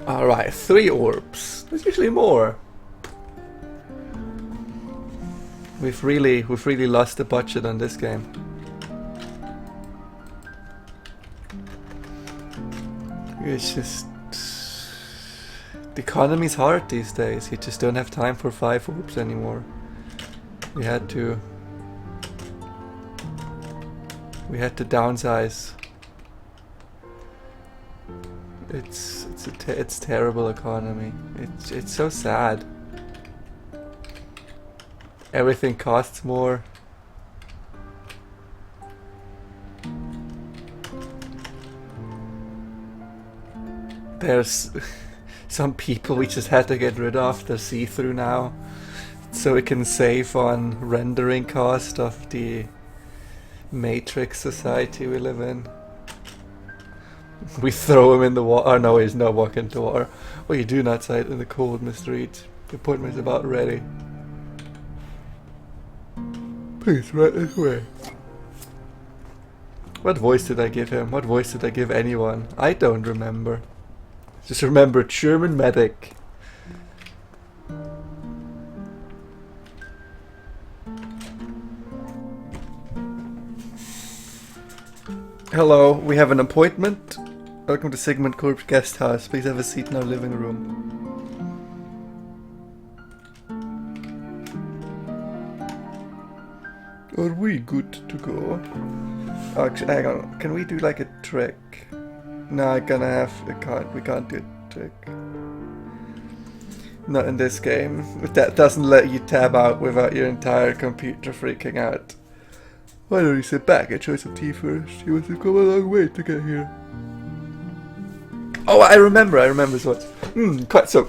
Alright, 3 orbs. There's usually more. We've really lost the budget on this game. It's just... the economy's hard these days. You just don't have time for 5 orbs anymore. We had to downsize. It's terrible economy. It's so sad. Everything costs more. There's some people we just had to get rid of. They're see-through now, so we can save on rendering cost of the Matrix society we live in. We throw him in the water. Oh no, he's not walking into water. What are you doing outside in the cold, Mr. Reed? The appointment's about ready. Please, right this way. What voice did I give him? What voice did I give anyone? I don't remember. Just remember German medic. Hello, we have an appointment. Welcome to Sigmund Corp's guest house. Please have a seat in our living room. Are we good to go? Actually, hang on. Can we do like a trick? No, we can't do a trick. Not in this game. That doesn't let you tab out without your entire computer freaking out. Why don't you sit back and try some tea first? You must have come a long way to get here. Oh, I remember this one. Quite so.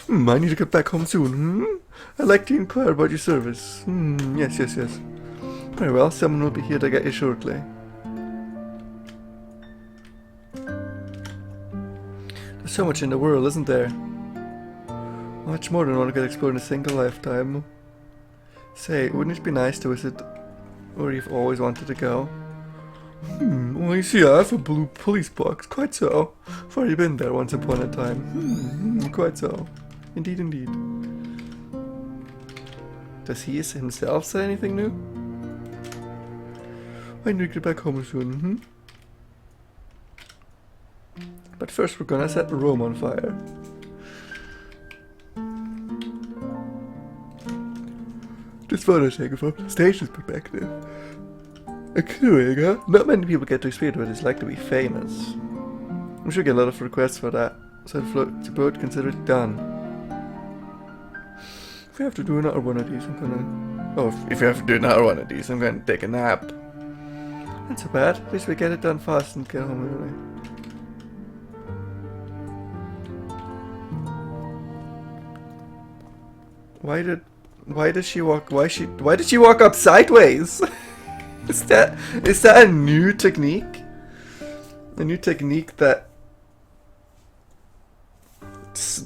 I need to get back home soon. I'd like to inquire about your service. Yes. Very well, someone will be here to get you shortly. There's so much in the world, isn't there? Much more than one could explore in a single lifetime. Say, wouldn't it be nice to visit where you've always wanted to go? Well, you see, I have a blue police box. Quite so. I've already been there once upon a time. Quite so. Indeed. Does he himself say anything new? I need to get back home soon. But first we're gonna set Rome on fire. Just want to take it from the station's perspective. Accruing, huh? Not many people get to experience what it's like to be famous. I'm sure you get a lot of requests for that, so the boat consider it done. If we have to do another one of these, I'm gonna... Oh, if you have to do another one of these, I'm gonna take a nap. Not so bad. At least we get it done fast and get home early. Why did she walk up sideways? Is that a new technique? A new technique that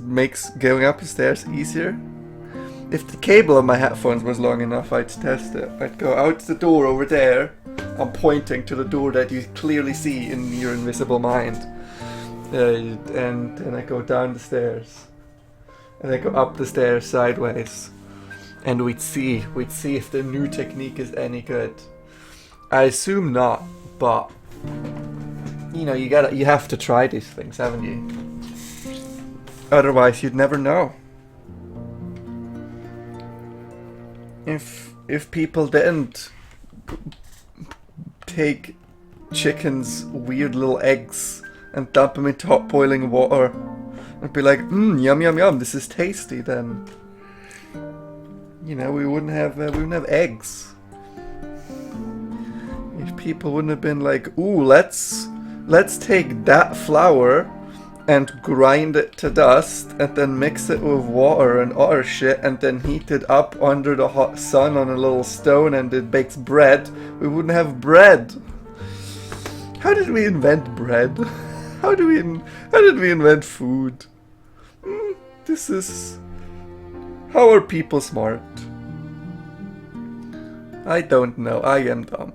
makes going up the stairs easier? If the cable on my headphones was long enough, I'd test it. I'd go out the door over there. I'm pointing to the door that you clearly see in your invisible mind. And then I go down the stairs. And I go up the stairs sideways. And we'd see if the new technique is any good. I assume not, but you know, you have to try these things, haven't you? Otherwise you'd never know. If people didn't take chickens' weird little eggs and dump them into hot boiling water and be like, yum, this is tasty, then you know, we wouldn't have eggs. If people wouldn't have been like, ooh, let's take that flour and grind it to dust and then mix it with water and other shit and then heat it up under the hot sun on a little stone and it bakes bread, we wouldn't have bread. How did we invent bread? How did we invent food? How are people smart? I don't know. I am dumb.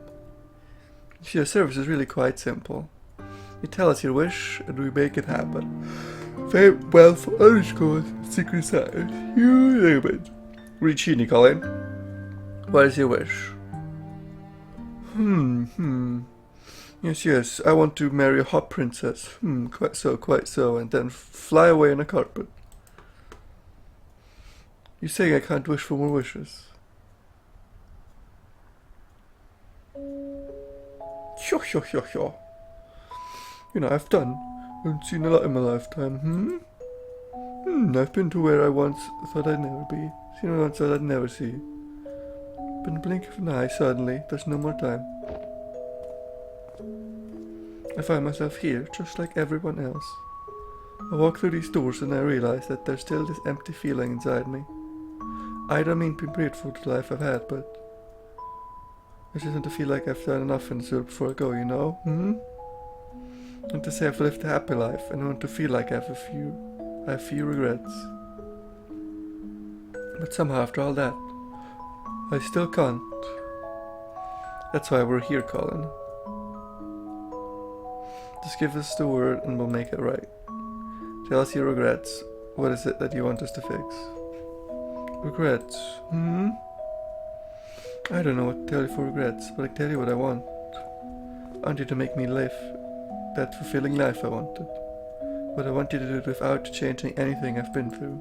Your service is really quite simple. You tell us your wish and we make it happen. Fame, wealth, underscores, secret signs, you name it. Read Sheeny, Colin. What is your wish? Yes, I want to marry a hot princess. Quite so, and then fly away on a carpet. You're saying I can't wish for more wishes? Sure. You know, I've done and seen a lot in my lifetime. I've been to where I once thought I'd never be. Seen what I once thought I'd never see. But in the blink of an eye, suddenly, there's no more time. I find myself here, just like everyone else. I walk through these doors and I realize that there's still this empty feeling inside me. I don't mean to be grateful to the life I've had, but I just want to feel like I've done enough in this world before I go, you know? I want to say I've lived a happy life, and I want to feel like I have few regrets. But somehow after all that, I still can't. That's why we're here, Colin. Just give us the word and we'll make it right. Tell us your regrets. What is it that you want us to fix? Regrets? I don't know what to tell you for regrets, but I can tell you what I want. I want you to make me live that fulfilling life I wanted. But I want you to do it without changing anything I've been through.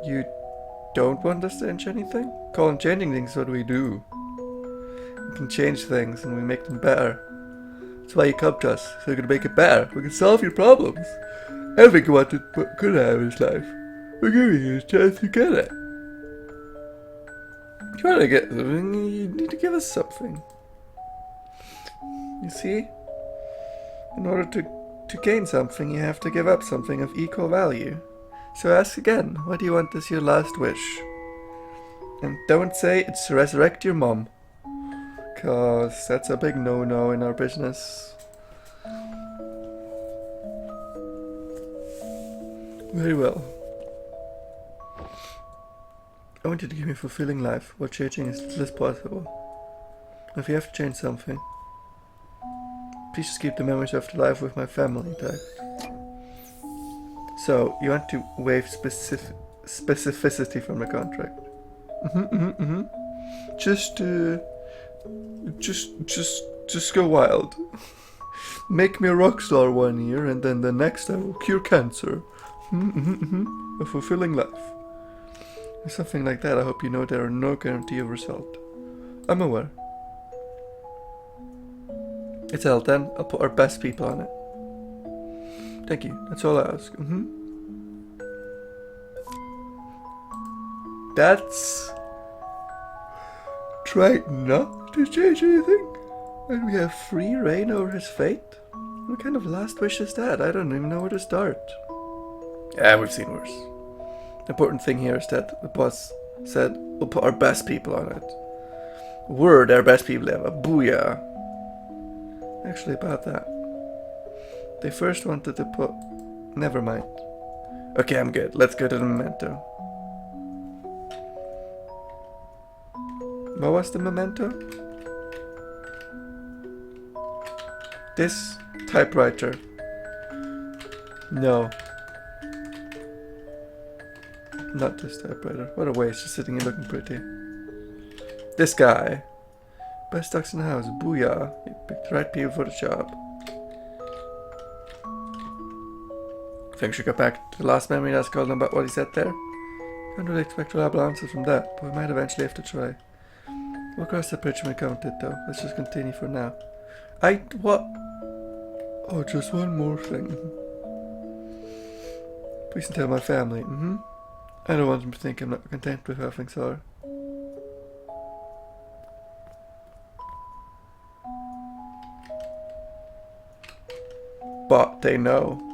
You don't want us to change anything? Colin, changing things is what we do. We can change things and we make them better. That's why you come to us, so we can make it better. We can solve your problems. Everything you wanted but couldn't have in his life. We're giving you a chance to get it. If you want to get something, you need to give us something. You see? In order to gain something, you have to give up something of equal value. So ask again, what do you want as your last wish? And don't say it's to resurrect your mom. Cause that's a big no-no in our business. Very well. I want you to give me a fulfilling life while changing as little as possible. If you have to change something, please just keep the memories of the life with my family intact. So, you want to waive specificity from the contract. Just go wild. Make me a rock star one year, and then the next I will cure cancer. A fulfilling life. Or something like that. I hope you know there are no guarantee of result. I'm aware. It's held then. I'll put our best people on it. Thank you. That's all I ask. That's... Try not to change anything. And we have free reign over his fate? What kind of last wish is that? I don't even know where to start. Yeah, we've seen worse. The important thing here is that the boss said we'll put our best people on it. We're their best people ever. Booyah. Actually, about that. They first wanted to put... Never mind. Okay, I'm good. Let's go to the memento. What was the memento? This typewriter. No. Not this typewriter. What a waste, just sitting here looking pretty. This guy. Best stocks in the house. Booyah. You picked the right people for the job. I think we should go back to the last memory that's called him about what he said there. Can't really expect reliable answers from that, but we might eventually have to try. We'll cross the bridge when we come to it though. Let's just continue for now. What? Oh, just one more thing. Please don't tell my family. I don't want them to think I'm not content with how things are. But they know.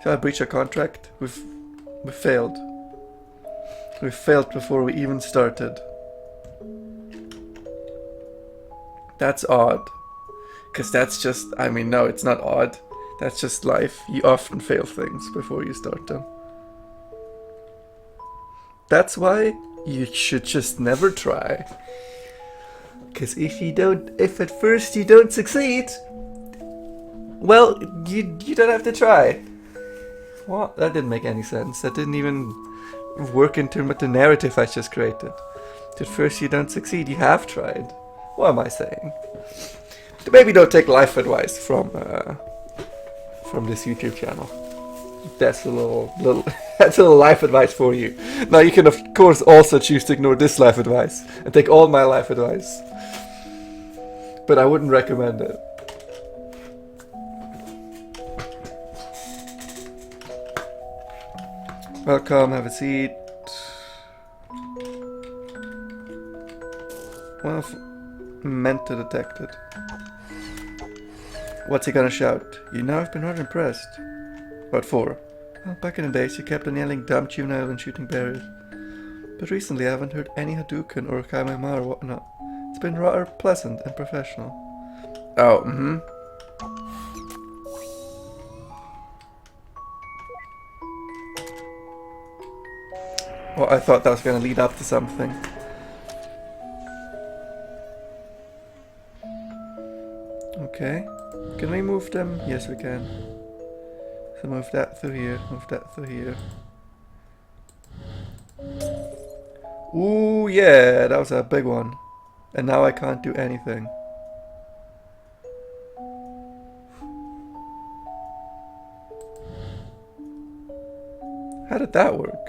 Shall I breach our contract? We've failed. We failed before we even started. That's odd. Because that's just, I mean, no, it's not odd. That's just life. You often fail things before you start them. That's why you should just never try. Because if at first you don't succeed, Well, you don't have to try. What? That didn't make any sense. That didn't even work into the narrative I just created. At first you don't succeed, you have tried. What am I saying? Maybe don't take life advice from this YouTube channel. That's a little that's a little life advice for you. Now you can of course also choose to ignore this life advice and take all my life advice. But I wouldn't recommend it. Welcome, have a seat. One of meant to detect it. What's he gonna shout? You know, I've been rather impressed. What for? Well, back in the days you kept on yelling dumb juvenile and shooting barriers. But recently I haven't heard any Hadouken or Kamehameha or whatnot. It's been rather pleasant and professional. Oh, Well, I thought that was gonna lead up to something. Okay. Can we move them? Yes, we can. So move that through here, move that through here. Ooh, yeah, that was a big one. And now I can't do anything. How did that work?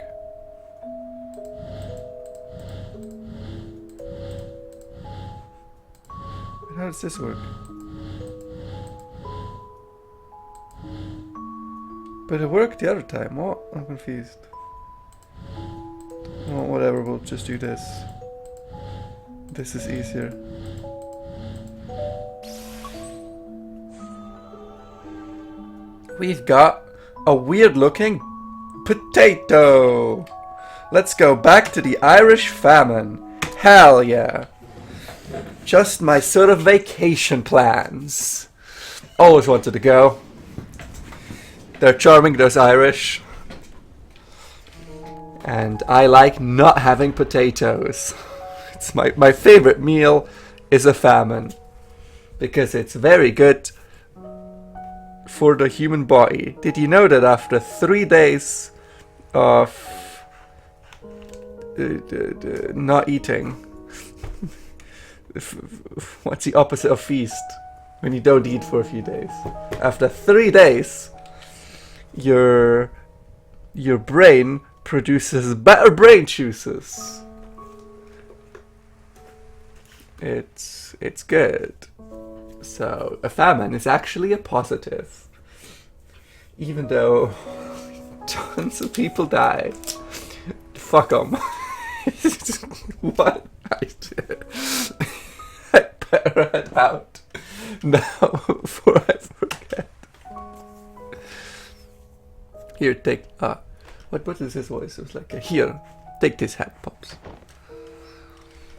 How does this work? But it worked the other time. What? I'm confused. Well, whatever, we'll just do this. This is easier. We've got a weird looking potato. Let's go back to the Irish famine. Hell yeah. Just my sort of vacation plans. Always wanted to go. They're charming, those Irish. And I like not having potatoes. It's my favorite meal is a famine. Because it's very good for the human body. Did you know that after 3 days of not eating, what's the opposite of feast? When you don't eat for a few days. After 3 days, your brain produces better brain juices. It's good. So a famine is actually a positive, even though tons of people died. Fuck them. What? I better head out now before I forget. Here, take what is his voice? It was like here, take this hat, Pops.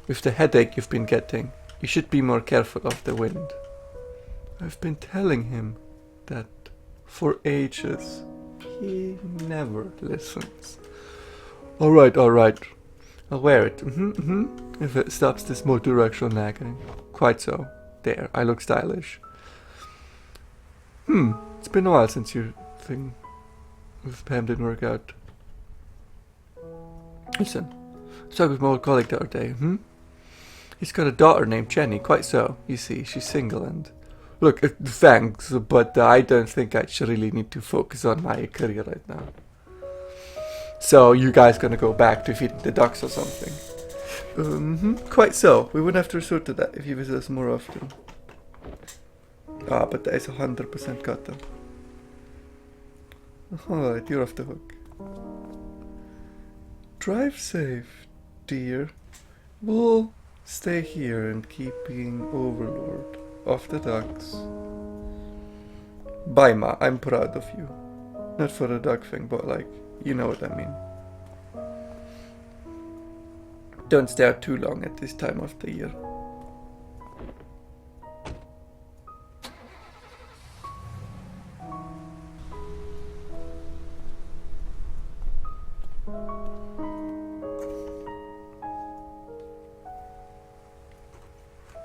With the headache you've been getting, you should be more careful of the wind. I've been telling him that for ages. He never listens. Alright. I'll wear it. If it stops this more directional nagging. Quite so. There, I look stylish. It's been a while since your thing with Pam didn't work out. Listen, I talked with my old colleague the other day, He's got a daughter named Jenny, quite so. You see, she's single and... Look, thanks, but I don't think I should really need to focus on my career right now. So, you guys gonna go back to feeding the ducks or something? Quite so. We wouldn't have to resort to that if you visit us more often. Ah, but that is 100% cut though. Alright, you're off the hook. Drive safe, dear. We'll stay here and keep being overlord of the ducks. Bye, Ma. I'm proud of you. Not for the duck thing, but like, you know what I mean. Don't stay out too long at this time of the year.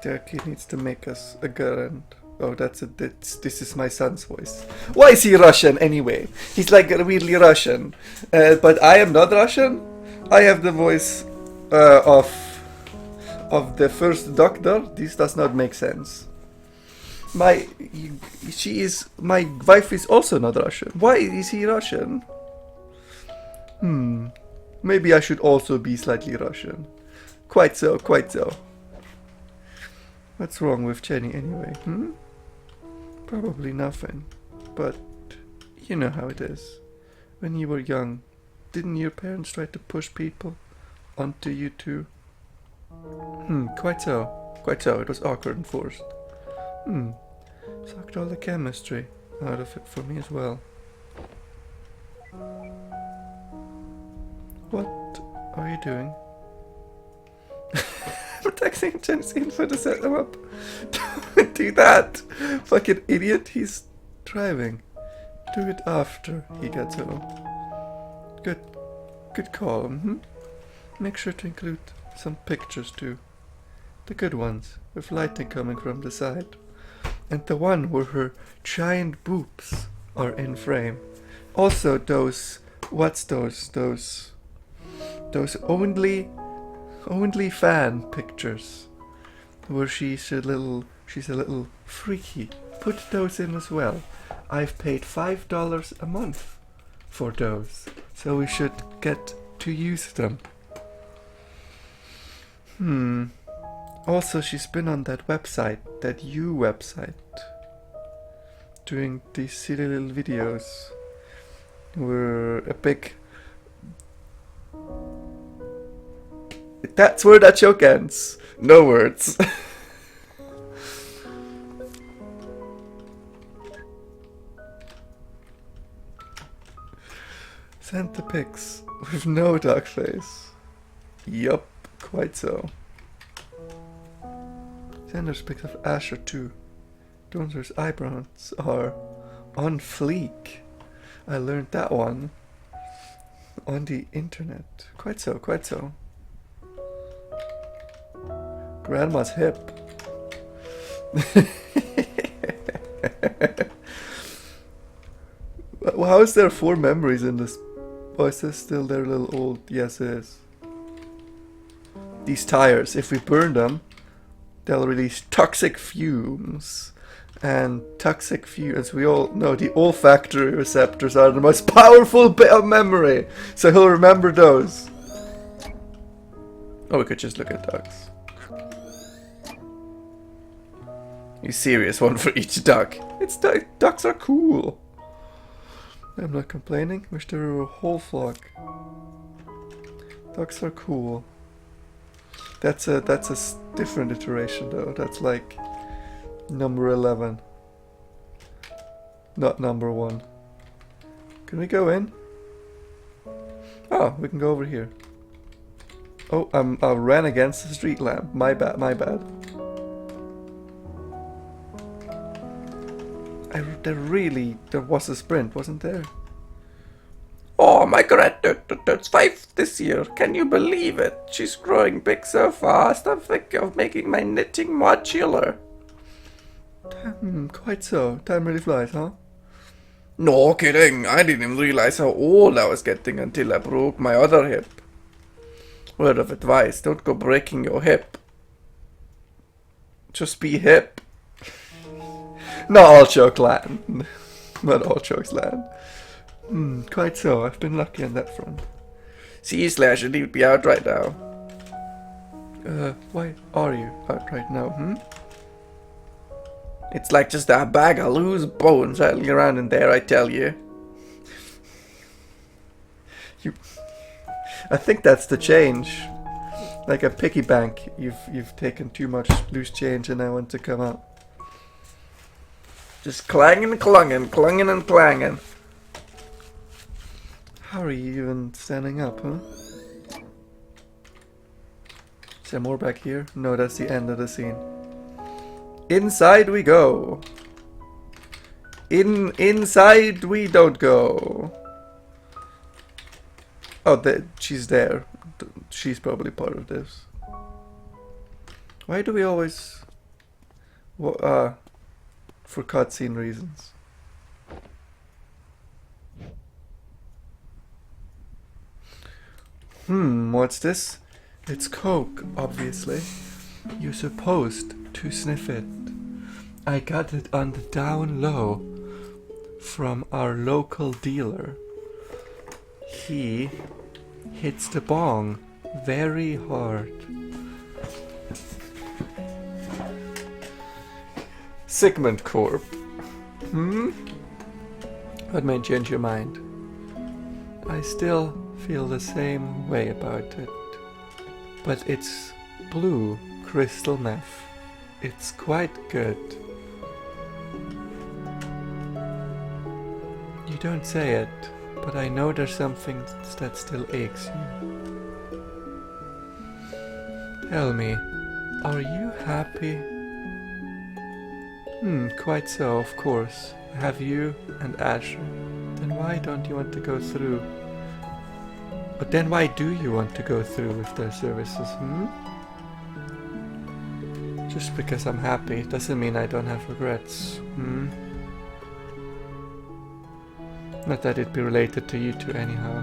The kid needs to make us a garland. Oh, this is my son's voice. Why is he Russian anyway? He's like weirdly Russian. But I am not Russian. I have the voice of the first doctor. This does not make sense. My wife is also not Russian. Why is he Russian? Maybe I should also be slightly Russian. Quite so, quite so. What's wrong with Jenny anyway? Probably nothing. But you know how it is. When you were young, didn't your parents try to push people onto you too? Quite so. Quite so. It was awkward and forced. Sucked all the chemistry out of it for me as well. What are you doing? I'm texting Jen's info to set them up. Don't do that! Fucking idiot, he's driving. Do it after he gets home. Good call, Make sure to include some pictures too. The good ones, with lighting coming from the side. And the one where her giant boobs are in frame. Also those, what's those only fan pictures where she's a little freaky. Put those in as well. I've paid $5 a month for those, so we should get to use them. Also, she's been on that website, that website, doing these silly little videos where a big... That's where that joke ends. No words. Send the pics with no dog face. Yup, quite so. Send us pics of Asher too. Donner's eyebrows are on fleek. I learned that one on the internet. Quite so, quite so. Grandma's hip. How is there 4 memories in this? Oh, is this still their little old? Yes, it is. These tires, if we burn them, they'll release toxic fumes. And toxic fumes, as we all know, the olfactory receptors are the most powerful bit of memory. So he'll remember those. Or we could just look at ducks. You serious, one for each duck. Ducks are cool. I'm not complaining. Wish there were a whole flock. Ducks are cool. That's a different iteration though. That's like number 11. Not number 1. Can we go in? Oh, we can go over here. Oh, I ran against the street lamp. My bad, my bad. There was a sprint, wasn't there? Oh, my granddaughter turns 5 this year. Can you believe it? She's growing big so fast. I'm thinking of making my knitting modular. Quite so. Time really flies, huh? No kidding. I didn't even realize how old I was getting until I broke my other hip. Word of advice, don't go breaking your hip. Just be hip. Not all jokes land. Not all jokes land. Quite so. I've been lucky on that front. See, Slash, you need to be out right now. Why are you out right now, It's like just a bag of loose bones rattling around in there, I tell you. I think that's the change. Like a piggy bank. You've taken too much loose change and I want to come out. Just clanging and clunging, clunging and clanging. How are you even standing up, huh? Is there more back here? No, that's the end of the scene. Inside we go. Inside we don't go. Oh, she's there. She's probably part of this. Why do we always... for cutscene reasons. What's this? It's Coke, obviously. You're supposed to sniff it. I got it on the down low from our local dealer. He hits the bong very hard. Sigmund Corp. What made you change your mind? I still feel the same way about it. But it's blue crystal meth. It's quite good. You don't say it, but I know there's something that still aches you. Tell me, are you happy? Quite so, of course. I have you and Asher. Then why don't you want to go through? But then why do you want to go through with their services, Just because I'm happy doesn't mean I don't have regrets, Not that it'd be related to you two anyhow.